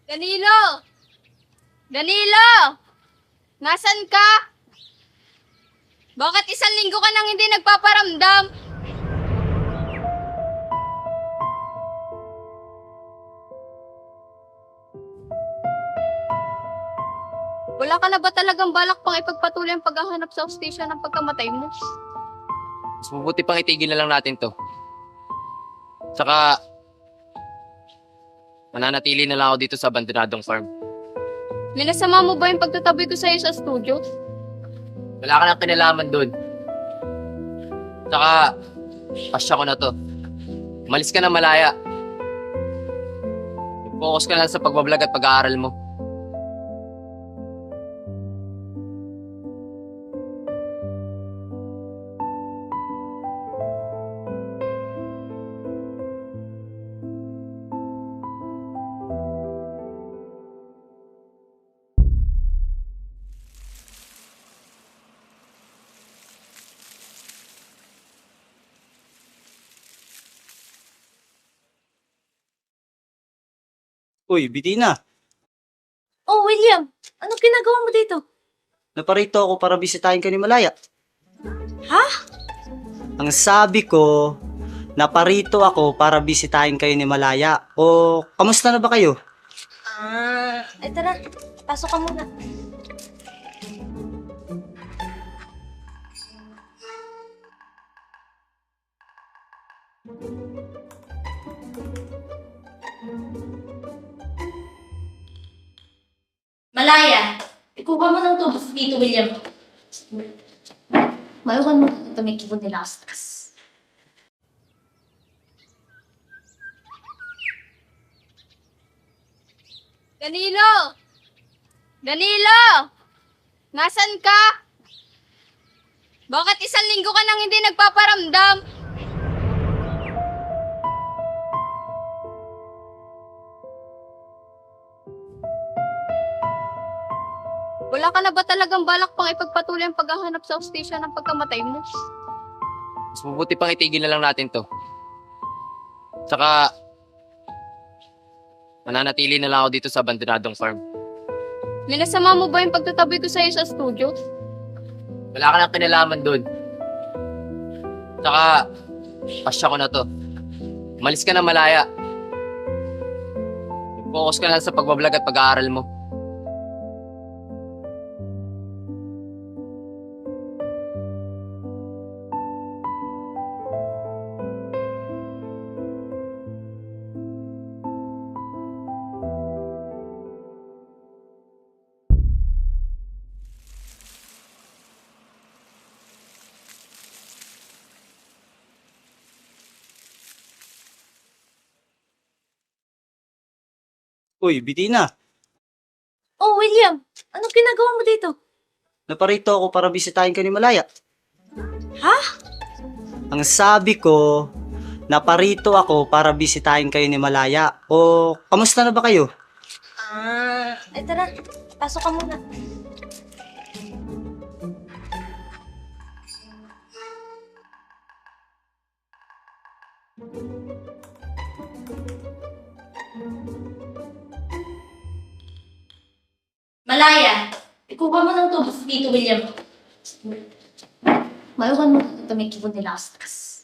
Danilo! Danilo! Nasaan ka? Bakit isang linggo ka nang hindi nagpaparamdam? Wala ka na ba talagang balak pang ipagpatuloy ang paghahanap sa hostisya ng pagkamatay mo? Mas mabuti pang itigil na lang natin to. Tsaka, mananatili na lang ako dito sa abandonadong farm. Minasama mo ba yung pagtataboy ko sa'yo sa studio? Wala ka nang kinalaman doon. Tsaka, pasya ko na to. Umalis ka na malaya. Focus ka na sa pagbablog at pag-aaral mo. Uy, Bitina, Oh, William, anong ginagawa mo dito? naparito ako para bisitahin ka ni Malaya. Ha? Ang sabi ko, naparito ako para bisitahin kayo ni Malaya. O, kamusta na ba kayo? Ay tara, pasok ka muna. Malaya, ikuha mo ng tubos dito, William. Mayukan mo ito, may kibon nila ako stress. Danilo! Danilo! Nasaan ka? Bakit isang linggo ka nang hindi nagpaparamdam? Wala ka na ba talagang balak pang ipagpatuloy ang paghahanap sa hostisya ng pagkamatay mo? Mas mabuti pang itigil na lang natin to. Tsaka, mananatili na lang ako dito sa abandonadong farm. Minasama mo ba yung pagtataboy ko sa'yo sa studio? Wala ka nang kinalaman doon. Tsaka, pasya ko na to. Umalis ka na malaya. Focus ka na sa pagbablog at pag-aaral mo. Uy, Bitina, Oh, William, anong ginagawa mo dito? naparito ako para bisitahin ka ni Malaya. Ha? Ang sabi ko, naparito ako para bisitahin kayo ni Malaya. O, kamusta na ba kayo? Ay tara, pasok ka muna. Malaya, ikuha mo ng tubos dito, William. Mayukan mo ito, may kibon nila ako stress.